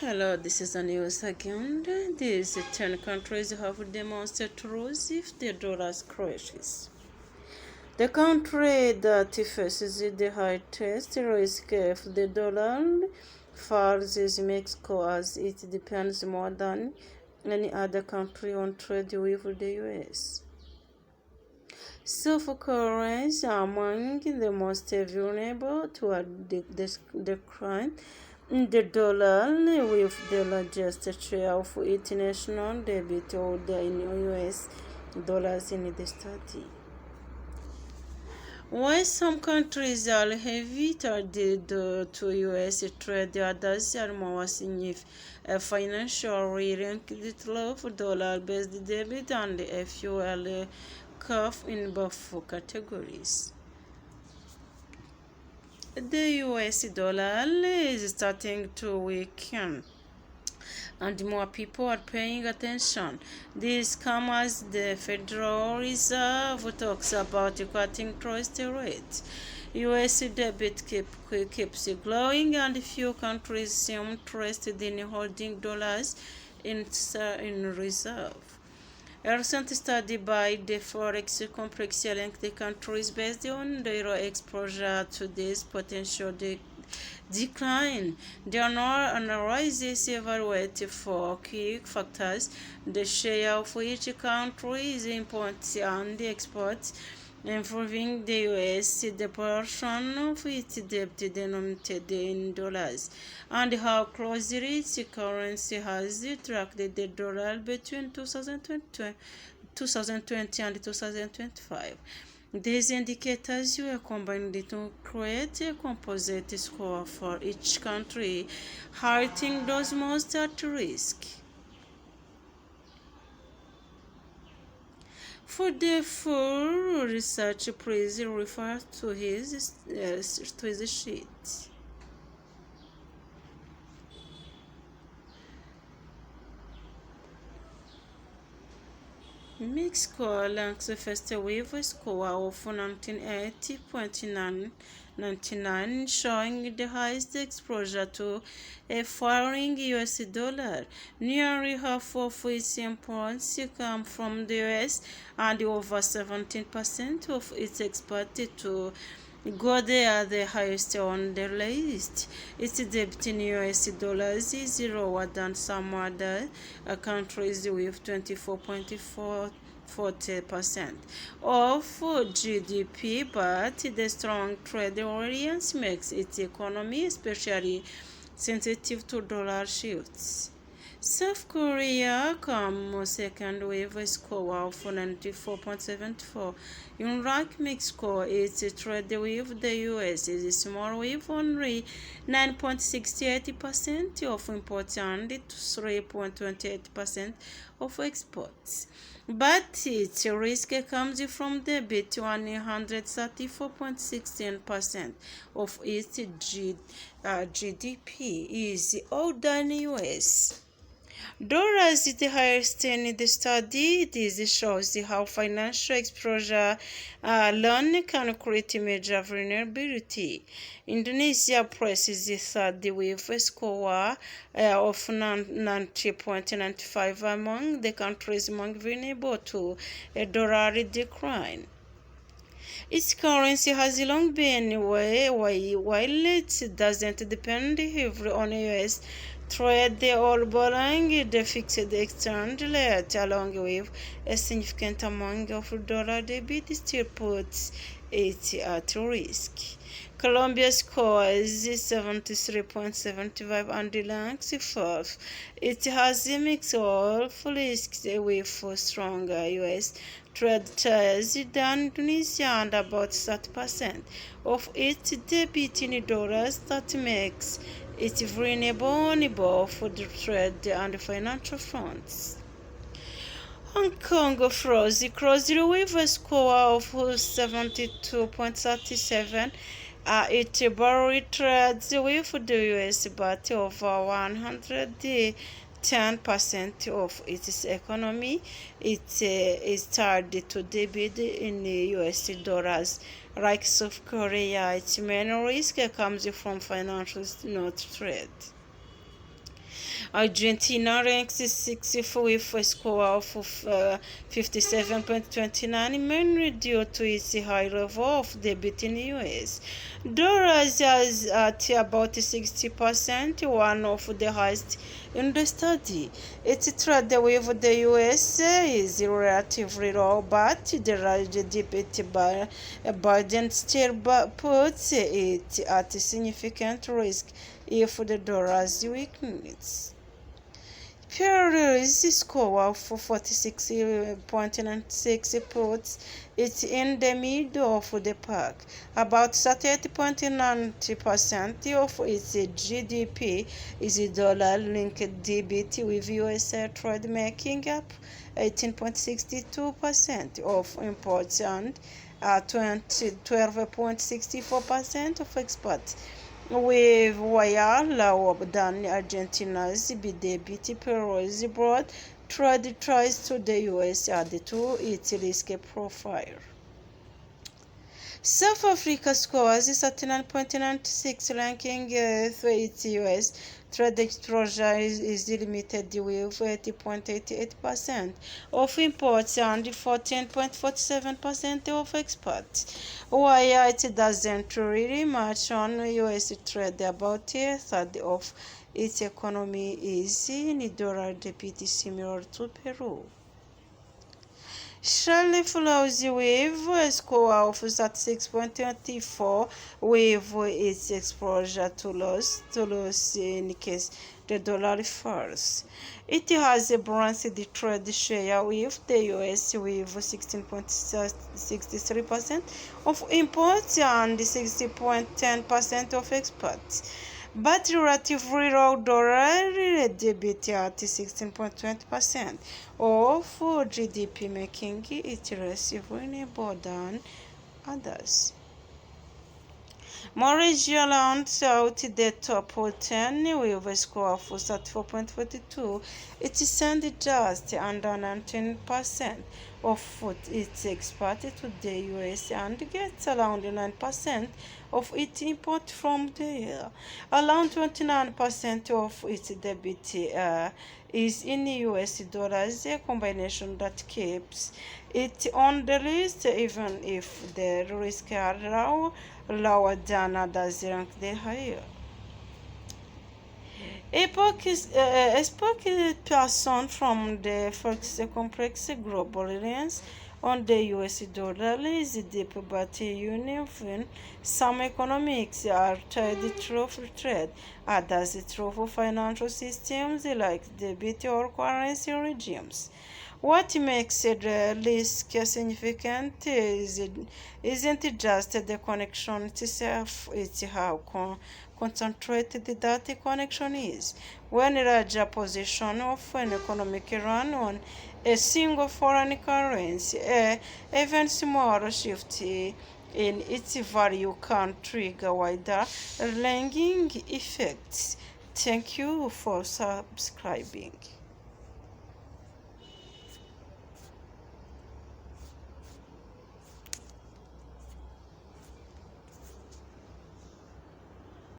Hello, this is the news again. These 10 countries have demonstrated rules if the dollar crashes. The country that faces the highest risk if the dollar falls is Mexico, as it depends more than any other country on trade with the US. South Korea is among the most vulnerable to a decline in the dollar, with the largest share of its national debt held in US dollars in the study. While some countries are heavily tied to US trade, others are more financially linked to dollar-based debt and a fuel curve in both categories. The US dollar is starting to weaken, and more people are paying attention. This comes as the Federal Reserve talks about cutting interest rates. US debt keeps growing, and few countries seem interested in holding dollars in reserve. A recent study by the Forex Complex linked countries based on their exposure to this potential decline. The analysis evaluates four key factors: the share of each country's imports and exports, improving the US, the portion of its debt denominated in dollars, and how closely its currency has tracked the dollar between 2020 and 2025. These indicators were combined to create a composite score for each country, highlighting those most at risk. For the full research, please refer to his sheet. Mexico ranks first with a score of 1980.99, showing the highest exposure to a falling US dollar. Nearly half of its imports come from the US, and over 17% of its exports to gold are the highest on the list. Its debt in US dollars is lower than some other countries, with 24.40% of GDP, but the strong trade alliance makes its economy especially sensitive to dollar shifts. South Korea comes second with a score of 94.74. Unlike Mexico, its trade with the US is small, with only 9.68% of imports and 3.28% of exports. But its risk comes from the debt. 134.16% of its GDP is older than US. Dollars is the highest in the study. This shows how financial exposure alone can create major vulnerability. Indonesia places the third with a score of 90.95 among the countries most vulnerable to a dollar decline. Its currency has long been while it doesn't depend heavily on US trade or borrowing, the fixed exchange rate, along with a significant amount of dollar debt, still puts it at risk. Colombia scores 73.75 and ranks fourth. It has a mix of risks with stronger US trade ties than Tunisia, and about 30% of its debt in dollars. That makes it vulnerable on both the trade and financial fronts. Hong Kong froze closely with a score of 72.37. It barely trades with the US, but over 110% of its economy is tied to debt in US dollars. Like South Korea, its main risk comes from financial, not trade. Argentina ranks 6th with a score of 57.29, mainly due to its high level of debt in the US. Dollars is at about 60%, one of the highest in the study. Its trade with the US is relatively low, but the large debt burden still puts it at significant risk if the dollar's weakens. Peru's score of 46.96 puts it in the middle of the pack. About 38.90% of its GDP is dollar-linked debt, with US trade making up 18.62% of imports and 12.64% of exports, with while lower than Argentina's debt. Peru's broad trade ties to the US add to its risk profile. South Africa scores 39.96, ranking its US trade exposure is limited with 80.88% of imports and 14.47% of exports. While it doesn't really match on US trade, about a third of its economy is in dollar debt, similar to Peru. Chile follows with a score of 36.24, with its exposure to loss in case the dollar falls. It has a balanced trade share with the US, with 16.63% of imports and 60.10% of exports, but relatively low dollar debt at 16.20% of GDP, making it less vulnerable than others. Malaysia rounds out the top 10 with a score of 34.42. It sends just under 19% of its export to the US and gets around 9% of its import from there. Around 29% of its debt is in US dollars, a combination that keeps it on the list even if the risks are lower than others ranked higher. A spokesperson from the Forex Complex Global Reliance on the US dollar is deep but uneven. Some economics are tied through trade, others through financial systems like debit or currency regimes. What makes the risk significant isn't just the connection itself, it's how concentrated that connection is. When a larger portion of an economic run on a single foreign currency, even small shift in its value can trigger wider ranging effects. Thank you for subscribing.